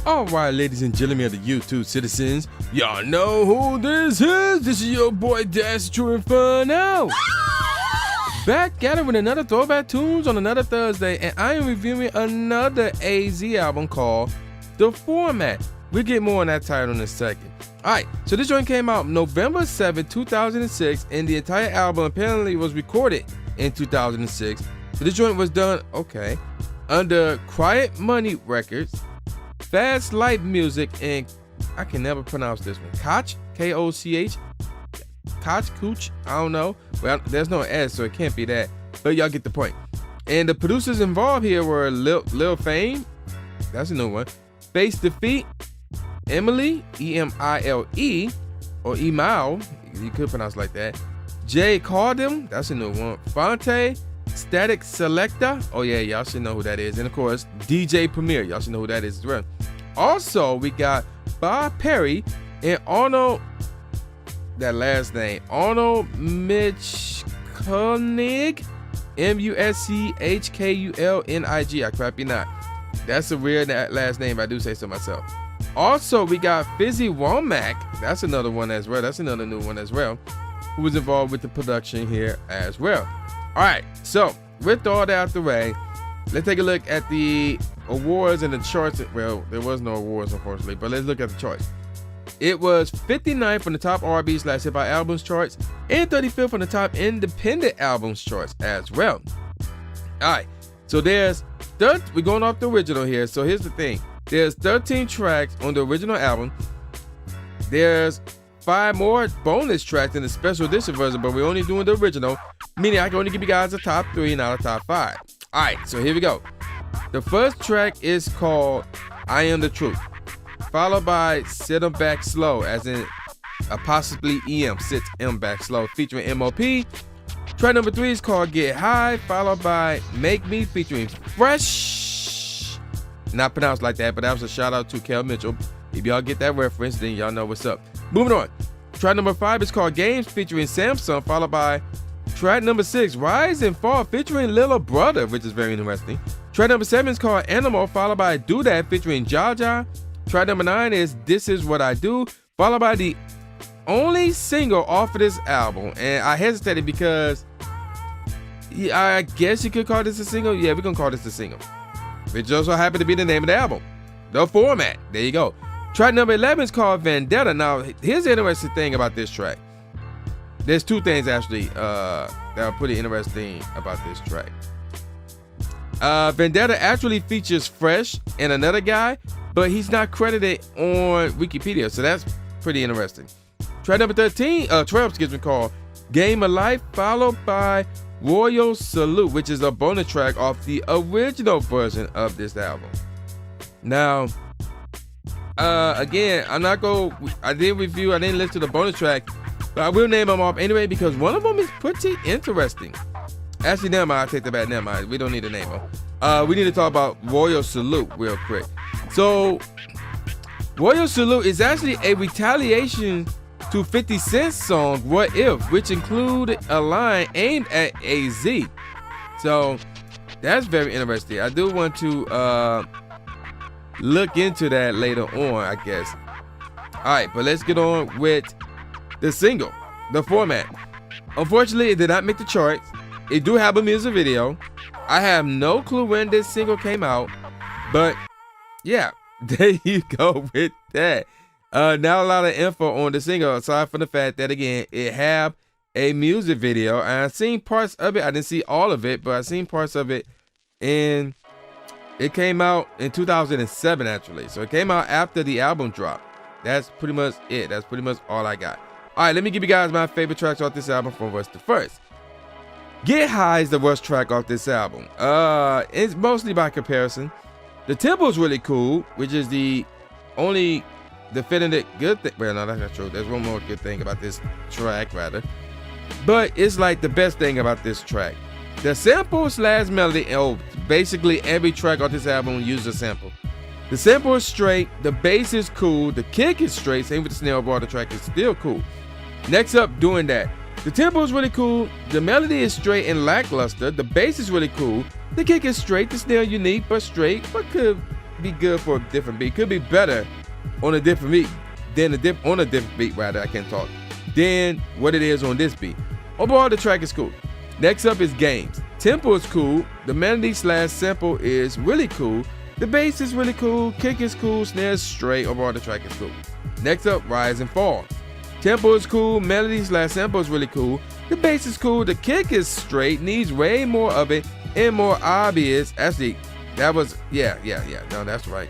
All right, ladies and gentlemen of the YouTube citizens, y'all know who this is. This is your boy Dash True Inferno. Back at it with another Throwback Tunes on another Thursday, and I am reviewing another AZ album called The Format. We'll get more on that title in a second. Alright, so this joint came out November 7, 2006, and the entire album apparently was recorded in 2006. So this joint was done, under Quiet Money Records, Fast Light Music, and I can never pronounce this one. Koch, K-O-C-H, Koch, I don't know. Well, there's no S, so it can't be that. But y'all get the point. And the producers involved here were Lil Fame, that's a new one. Face Defeat, Emily, E-M-I-L-E, or Emile, you could pronounce it like that. Jay Cardem, that's a new one. Fonte, Static Selector, oh yeah, y'all should know who that is. And of course, DJ Premier, y'all should know who that is as well. Also, we got Bob Perry and Arnold, that last name, Arnold Muschkulig, M-U-S-C-H-K-U-L-N-I-G, I crap you not. That's a weird last name, I do say so myself. Also, we got Fizzy Womack, that's another one as well, that's another new one as well, who was involved with the production here as well. Alright, so with all that out the way, let's take a look at the awards and the charts. Well, there was no awards, unfortunately, but let's look at the charts. It was 59th on the top R&B/hip-hop albums charts and 35th on the top independent albums charts as well. Alright, so we're going off the original here. So here's the thing. There's 13 tracks on the original album. There's 5 more bonus tracks in the special edition version, but we're only doing the original, meaning I can only give you guys a top 3, not a top 5. Alright, so here we go. The first track is called I Am the Truth, followed by Sit 'em Back Slow, as in apostrophe EM, Sit 'em Back Slow, featuring M.O.P. Track number 3 is called Get High, followed by Make Me, featuring Fresh. Not pronounced like that, but that was a shout out to Kel Mitchell. If y'all get that reference, then y'all know what's up. Moving on. Track number 5 is called Games, featuring Samsung, followed by track number 6, Rise and Fall, featuring Little Brother, which is very interesting. Track number 7 is called Animal, followed by Do That, featuring Jaja. Track number 9 is This Is What I Do, followed by the only single off of this album. And I hesitated because I guess you could call this a single. Yeah, we're going to call this a single. It just so happened to be the name of the album. The Format. There you go. Track number 11 is called Vendetta. Now, here's the interesting thing about this track. There's 2 things actually that are pretty interesting about this track. Vendetta actually features Fresh and another guy, but he's not credited on Wikipedia, so that's pretty interesting. Track number 12 called Game of Life, followed by Royal Salute, which is a bonus track off the original version of this album. Now, again, I didn't listen to the bonus track, but I will name them off anyway because one of them is pretty interesting. Actually, never mind, I take that back, never mind. We don't need to name them. We need to talk about Royal Salute real quick. So, Royal Salute is actually a retaliation to 50 Cent's song, What If, which included a line aimed at AZ. So, that's very interesting. I do want to look into that later on, I guess. Alright, but let's get on with the single, The Format. Unfortunately, it did not make the charts. It do have a music video. I have no clue when this single came out, but yeah, there you go with that. Not a lot of info on the single, aside from the fact that, again, it have a music video. And I've seen parts of it. I didn't see all of it, but I've seen parts of it. And it came out in 2007, actually. So it came out after the album dropped. That's pretty much it. That's pretty much all I got. All right, let me give you guys my favorite tracks off this album from worst to first. Get High is the worst track off this album. It's mostly by comparison. The tempo is really cool, which is the only definitive good thing. Well, no, that's not true. There's one more good thing about this track, rather. But it's like the best thing about this track. The sample/melody, basically every track on this album uses a sample. The sample is straight, the bass is cool, the kick is straight, same with the snare bar, the track is still cool. Next up, Doing That. The tempo is really cool, the melody is straight and lackluster, the bass is really cool, the kick is straight, the snare unique but straight, but could be good for a different beat. Could be better on a different beat than on a different beat, rather, I can't talk, than what it is on this beat. Overall, the track is cool. Next up is Games. Tempo is cool. The melody / sample is really cool. The bass is really cool. Kick is cool. Snare is straight. Overall, the track is cool. Next up, Rise and Fall. Tempo is cool. Melody / sample is really cool. The bass is cool. The kick is straight. Needs way more of it and more obvious. Actually, that was, yeah. No, that's right.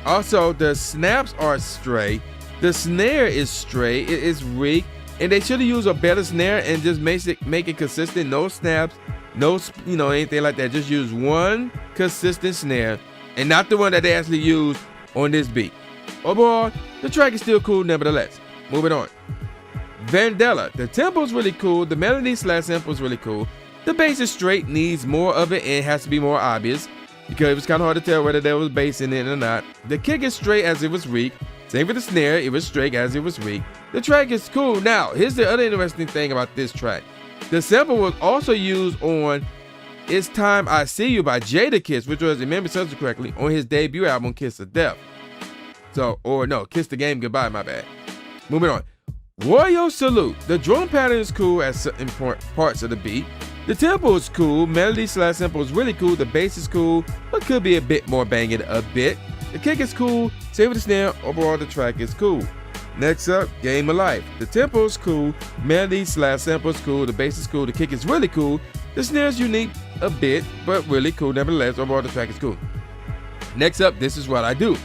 Also, the snaps are straight. The snare is straight. It is weak. And they should have used a better snare and just make it consistent. No snaps, no, anything like that. Just use one consistent snare and not the one that they actually used on this beat. Overall, the track is still cool nevertheless. Moving on. Vandella. The tempo is really cool. The melody / sample is really cool. The bass is straight, needs more of it, and it has to be more obvious because it was kind of hard to tell whether there was bass in it or not. The kick is straight as it was weak. Same for the snare, it was straight as it was weak. The track is cool. Now, here's the other interesting thing about this track. The sample was also used on It's Time I See You by Jadakiss, which was, if I remember correctly, on his debut album, Kiss of Death. Kiss the Game Goodbye, my bad. Moving on. Royal Salute. The drum pattern is cool at certain parts of the beat. The tempo is cool. Melody / sample is really cool. The bass is cool, but could be a bit more banging a bit. The kick is cool. Same with the snare. Overall, the track is cool. Next up, Game of Life. The tempo is cool. Melody / sample is cool. The bass is cool. The kick is really cool. The snare is unique a bit, but really cool nevertheless. Overall, the track is cool. Next up, This Is What I Do.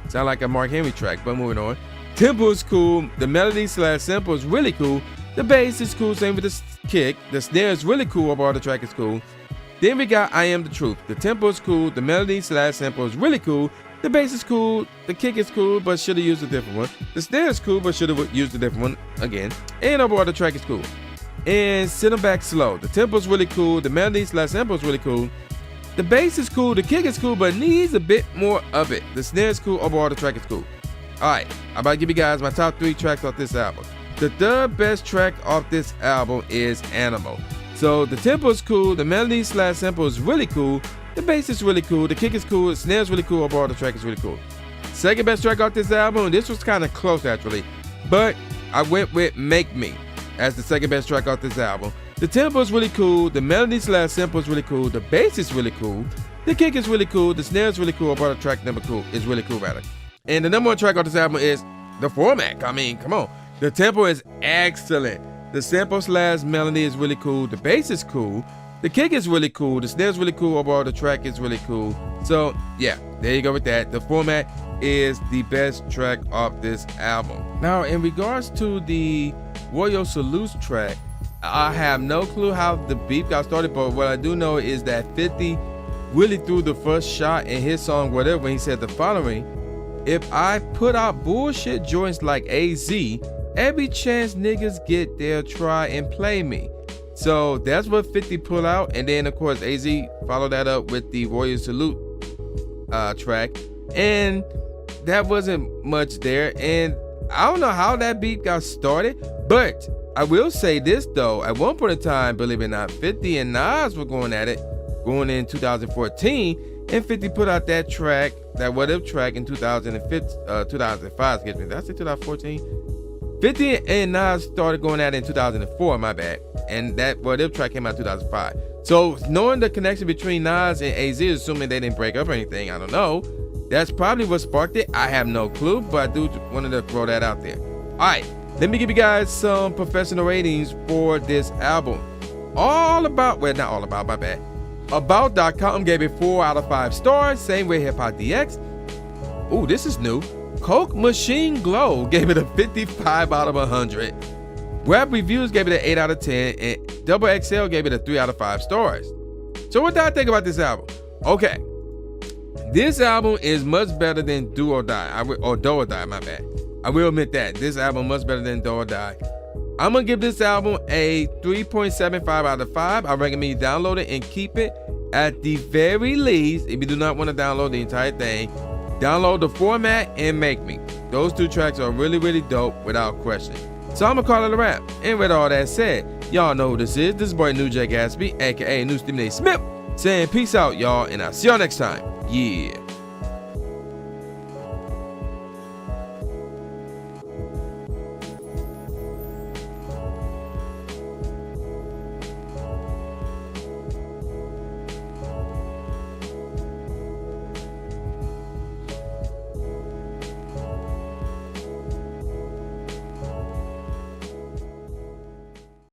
Sound like a Mark Henry track, but moving on. Tempo is cool. The melody / sample is really cool. The bass is cool. Same with the kick. The snare is really cool. Overall, the track is cool. Then we got I Am the Truth. The tempo is cool. The melody / sample is really cool. The bass is cool, the kick is cool, but should have used a different one. The snare is cool, but should have used a different one again. And overall, the track is cool. And Sit 'em Back Slow. The tempo is really cool, the melody / sample is really cool. The bass is cool, the kick is cool, but needs a bit more of it. The snare is cool, overall, the track is cool. Alright, I'm about to give you guys my top 3 tracks off this album. The third best track off this album is Animal. So the tempo is cool, the melody / sample is really cool. The bass is really cool, the kick is cool, the snare is really cool, overall the track is really cool. Second best track off this album, this was kind of close actually, but I went with Make Me as the second best track off this album. The tempo is really cool, the melody / sample is really cool, the bass is really cool, the kick is really cool, the snare is really cool, overall the track is really cool rather. And the number 1 track off this album is The Format. I mean, come on. The tempo is excellent. The sample / melody is really cool, the bass is cool, the kick is really cool, the snare is really cool, overall the track is really cool. So yeah, there you go with that. The Format is the best track off this album. Now in regards to the Royal Salute track, I have no clue how the beef got started, but what I do know is that 50 really threw the first shot in his song Whatever when he said the following: if I put out bullshit joints like AZ, every chance niggas get there try and play me. So that's what 50 pulled out, and then of course AZ followed that up with the Royal Salute track, and that wasn't much there. And I don't know how that beat got started, but I will say this though: at one point in time, believe it or not, 50 and Nas were going at it, going in 2014, and 50 put out that track, that What If track in 2005. Excuse me, did I say 2014? 50 and Nas started going at it in 2004, my bad. And that What If track came out in 2005. So knowing the connection between Nas and AZ, assuming they didn't break up or anything, I don't know. That's probably what sparked it. I have no clue, but I do wanted to throw that out there. All right, let me give you guys some professional ratings for this album. Not all about, my bad. About.com gave it 4 out of 5 stars. Same with Hip Hop DX. Ooh, this is new. Coke Machine Glow gave it a 55 out of 100. Rap Reviews gave it an 8 out of 10, and Double XL gave it a 3 out of 5 stars. So what did I think about this album? Okay, this album is much better than Do or Die, Do or Die, my bad. I will admit that. This album much better than Do or Die. I'm going to give this album a 3.75 out of 5. I recommend you download it and keep it. At the very least, if you do not want to download the entire thing, download The Format and Make Me. Those 2 tracks are really, really dope without question. So I'm going to call it a wrap. And with all that said, y'all know who this is. This is boy New J Gatsby, aka New Stephen A. Smith, saying peace out, y'all, and I'll see y'all next time. Yeah.